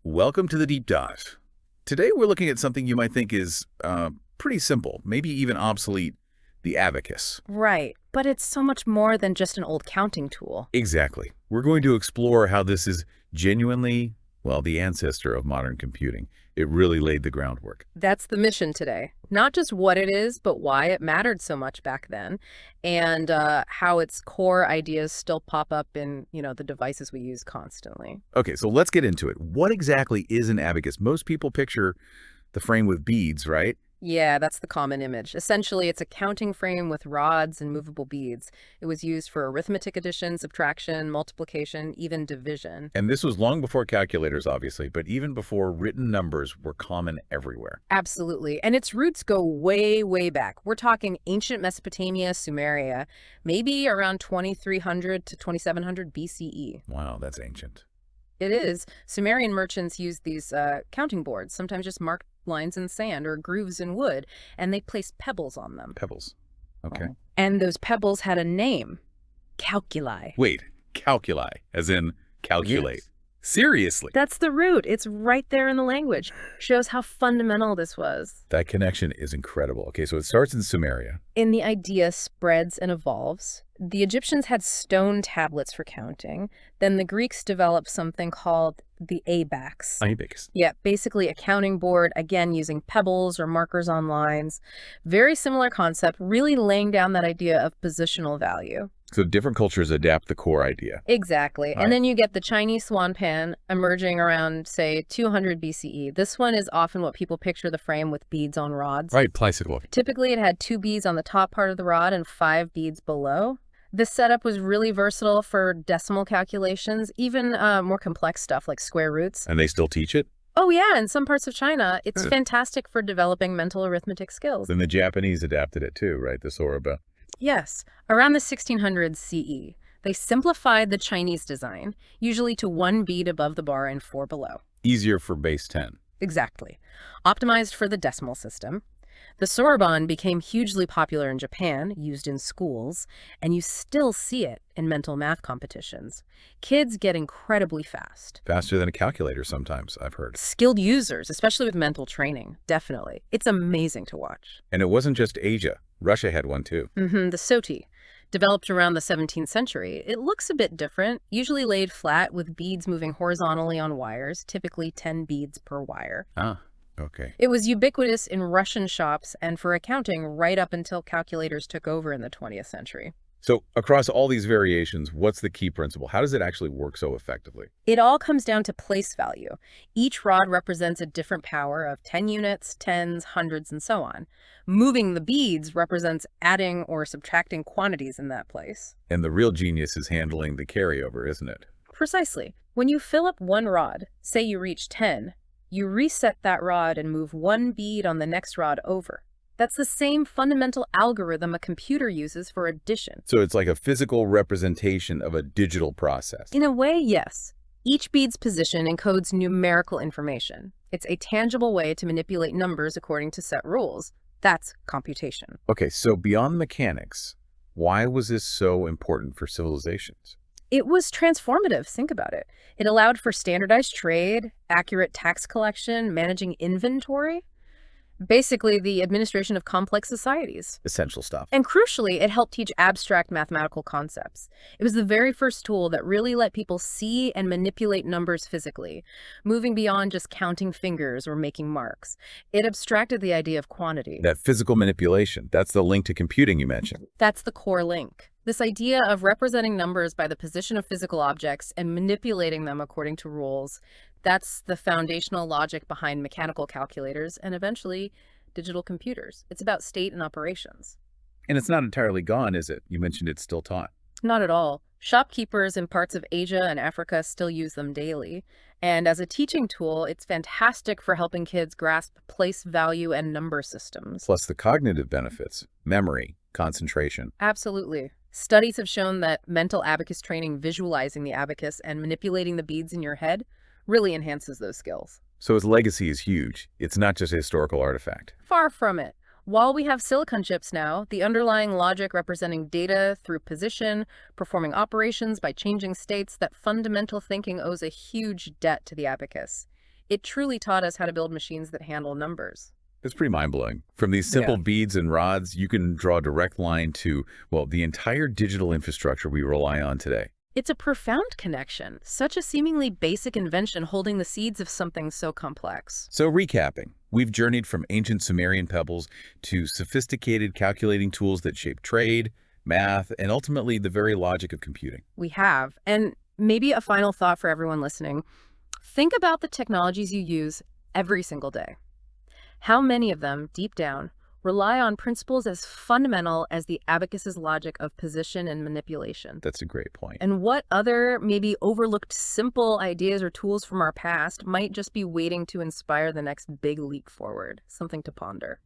Welcome to the Deep Dive. Today we're looking at something you might think is pretty simple, maybe even obsolete, the abacus. Right, but it's so much more than just an old counting tool. Exactly. We're going to explore how this is genuinely, well, the ancestor of modern computing. It really laid the groundwork. That's the mission today. Not just what it is, but why it mattered so much back then, and how its core ideas still pop up in, the devices we use constantly. Okay, so let's get into it. What exactly is an abacus? Most people picture the frame with beads, right? Yeah, that's the common image. Essentially, it's a counting frame with rods and movable beads. It was used for arithmetic addition, subtraction, multiplication, even division. And this was long before calculators, obviously, but even before written numbers were common everywhere. Absolutely. And its roots go way, way back. We're talking ancient Mesopotamia, Sumeria, maybe around 2300 to 2700 BCE. Wow, that's ancient. It is. Sumerian merchants used these counting boards, sometimes just marked lines in sand or grooves in wood, and they placed pebbles on them. Pebbles. Okay. And those pebbles had a name, calculi. Wait, calculi, as in calculate. Yes. Seriously? That's the root. It's right there in the language. Shows how fundamental this was. That connection is incredible. Okay, so it starts in Sumeria. And the idea spreads and evolves. The Egyptians had stone tablets for counting. Then the Greeks developed something called the abax. Abacus. Yeah, basically a counting board, again, using pebbles or markers on lines. Very similar concept, really laying down that idea of positional value. So different cultures adapt the core idea. Exactly. Right. And then you get the Chinese swan pan emerging around, say, 200 BCE. This one is often what people picture the frame with beads on rods. Right, bicycle. Typically, it had 2 beads on the top part of the rod and 5 beads below. This setup was really versatile for decimal calculations, even more complex stuff like square roots. And they still teach it? Oh, yeah, in some parts of China, it's Good. fantastic for developing mental arithmetic skills. Then the Japanese adapted it too, right? The Soroba. Yes, around the 1600s CE, they simplified the Chinese design, usually to 1 bead above the bar and 4 below. Easier for base 10. Exactly. Optimized for the decimal system. The soroban became hugely popular in Japan, used in schools, and you still see it in mental math competitions. Kids get incredibly fast. Faster than a calculator sometimes, I've heard. Skilled users, especially with mental training, definitely. It's amazing to watch. And it wasn't just Asia. Russia had one too. The soti, developed around the 17th century. It looks a bit different, usually laid flat with beads moving horizontally on wires, typically 10 beads per wire. Ah, okay. It was ubiquitous in Russian shops and for accounting right up until calculators took over in the 20th century. So across all these variations, what's the key principle? How does it actually work so effectively? It all comes down to place value. Each rod represents a different power of 10 units, tens, hundreds, and so on. Moving the beads represents adding or subtracting quantities in that place. And the real genius is handling the carryover, isn't it? Precisely. When you fill up one rod, say you reach 10, you reset that rod and move 1 bead on the next rod over. That's the same fundamental algorithm a computer uses for addition. So it's like a physical representation of a digital process. In a way, yes. Each bead's position encodes numerical information. It's a tangible way to manipulate numbers according to set rules. That's computation. Okay, so beyond mechanics, why was this so important for civilizations? It was transformative, think about it. It allowed for standardized trade, accurate tax collection, managing inventory. Basically, the administration of complex societies. Essential stuff. And crucially, it helped teach abstract mathematical concepts. It was the very first tool that really let people see and manipulate numbers physically, moving beyond just counting fingers or making marks. It abstracted the idea of quantity. That physical manipulation, that's the link to computing you mentioned. That's the core link. This idea of representing numbers by the position of physical objects and manipulating them according to rules, that's the foundational logic behind mechanical calculators and eventually digital computers. It's about state and operations. And it's not entirely gone, is it? You mentioned it's still taught. Not at all. Shopkeepers in parts of Asia and Africa still use them daily. And as a teaching tool, it's fantastic for helping kids grasp place value and number systems. Plus the cognitive benefits, memory, concentration. Absolutely. Studies have shown that mental abacus training, visualizing the abacus and manipulating the beads in your head, really enhances those skills. So its legacy is huge. It's not just a historical artifact. Far from it. While we have silicon chips now, the underlying logic representing data through position, performing operations by changing states, that fundamental thinking owes a huge debt to the abacus. It truly taught us how to build machines that handle numbers. It's pretty mind-blowing. From these simple Yeah. beads and rods, you can draw a direct line to, well, the entire digital infrastructure we rely on today. It's a profound connection, such a seemingly basic invention holding the seeds of something so complex. So recapping, we've journeyed from ancient Sumerian pebbles to sophisticated calculating tools that shape trade, math, and ultimately the very logic of computing. We have. And maybe a final thought for everyone listening. Think about the technologies you use every single day. How many of them, deep down, rely on principles as fundamental as the abacus's logic of position and manipulation? That's a great point. And what other, maybe overlooked simple ideas or tools from our past might just be waiting to inspire the next big leap forward? Something to ponder.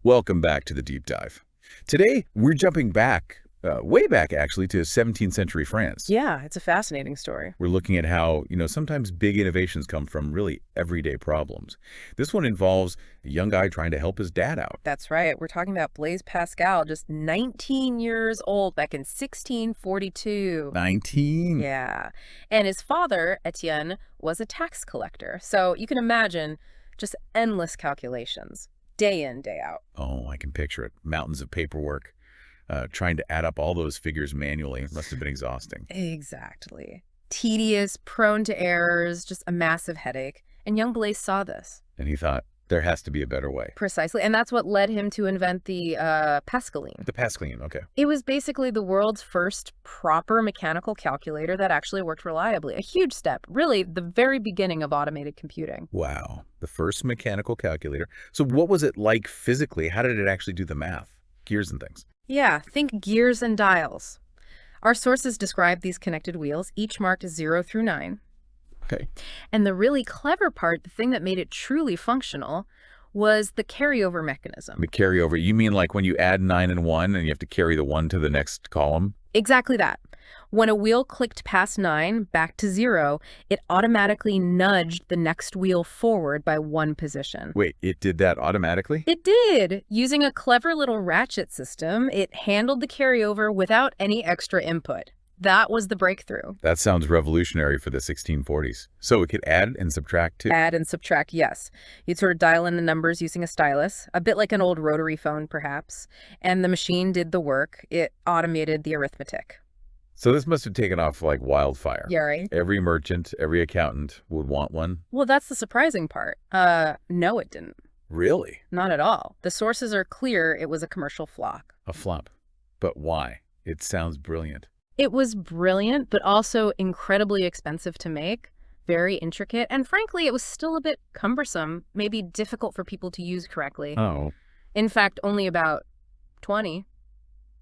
Welcome back to the Deep Dive. Today, we're jumping back, way back actually, to 17th century France. Yeah, it's a fascinating story. We're looking at how, sometimes big innovations come from really everyday problems. This one involves a young guy trying to help his dad out. That's right. We're talking about Blaise Pascal, just 19 years old back in 1642. 19? Yeah. And his father, Etienne, was a tax collector. So you can imagine just endless calculations, day in, day out. Oh, I can picture it. Mountains of paperwork. Trying to add up all those figures manually must have been exhausting. Exactly. Tedious, prone to errors, just a massive headache. And young Blaise saw this. And he thought, there has to be a better way. Precisely. And that's what led him to invent the Pascaline. The Pascaline, okay. It was basically the world's first proper mechanical calculator that actually worked reliably. A huge step, really the very beginning of automated computing. Wow, the first mechanical calculator. So what was it like physically? How did it actually do the math? Gears and things. Yeah, think gears and dials. Our sources describe these connected wheels, each marked 0 through 9. Okay. And the really clever part, the thing that made it truly functional, was the carryover mechanism. The carryover, you mean like when you add 9 and 1 and you have to carry the 1 to the next column? Exactly that. When a wheel clicked past 9, back to 0, it automatically nudged the next wheel forward by 1 position. Wait, it did that automatically? It did. Using a clever little ratchet system, it handled the carryover without any extra input. That was the breakthrough. That sounds revolutionary for the 1640s. So it could add and subtract too. Add and subtract, yes. You'd sort of dial in the numbers using a stylus, a bit like an old rotary phone, perhaps. And the machine did the work. It automated the arithmetic. So this must have taken off like wildfire. Yeah, right? Every merchant, every accountant would want one. Well, that's the surprising part. No, it didn't. Really? Not at all. The sources are clear it was a commercial flop. A flop. But why? It sounds brilliant. It was brilliant, but also incredibly expensive to make, very intricate, and frankly, it was still a bit cumbersome, maybe difficult for people to use correctly. Oh. In fact, only about 20,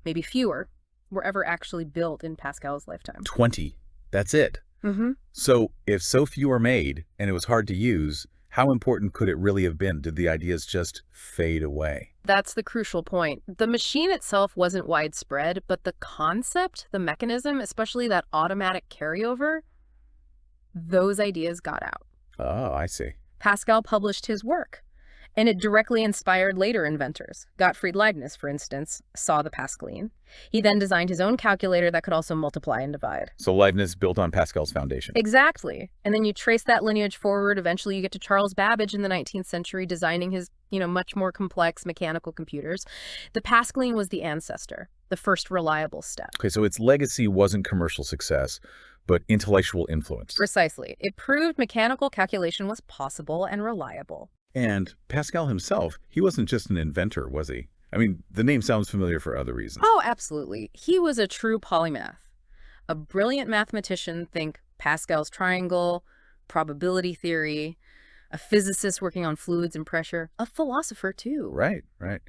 maybe fewer, were ever actually built in Pascal's lifetime. 20. That's it. Mm-hmm. So if so few are made and it was hard to use, how important could it really have been? Did the ideas just fade away? That's the crucial point. The machine itself wasn't widespread, but the concept, the mechanism, especially that automatic carryover, those ideas got out. Oh, I see. Pascal published his work, and it directly inspired later inventors. Gottfried Leibniz, for instance, saw the Pascaline. He then designed his own calculator that could also multiply and divide. So Leibniz built on Pascal's foundation. Exactly. And then you trace that lineage forward. Eventually, you get to Charles Babbage in the 19th century designing his, much more complex mechanical computers. The Pascaline was the ancestor, the first reliable step. Okay, so its legacy wasn't commercial success, but intellectual influence. Precisely. It proved mechanical calculation was possible and reliable. And Pascal himself, he wasn't just an inventor, was he? I mean, the name sounds familiar for other reasons. Oh, absolutely. He was a true polymath. A brilliant mathematician, think Pascal's triangle, probability theory, a physicist working on fluids and pressure, a philosopher too. Right, right.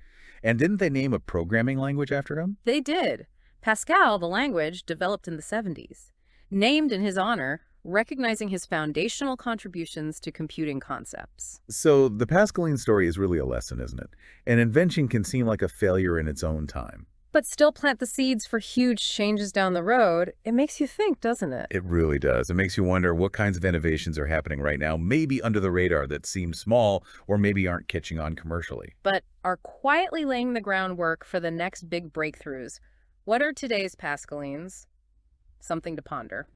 And didn't they name a programming language after him? They did. Pascal, the language, developed in the 70s. Named in his honor, recognizing his foundational contributions to computing concepts. So the Pascaline story is really a lesson, isn't it? An invention can seem like a failure in its own time. But still plant the seeds for huge changes down the road. It makes you think, doesn't it? It really does. It makes you wonder what kinds of innovations are happening right now, maybe under the radar that seem small or maybe aren't catching on commercially. But are quietly laying the groundwork for the next big breakthroughs. What are today's Pascalines? Something to ponder.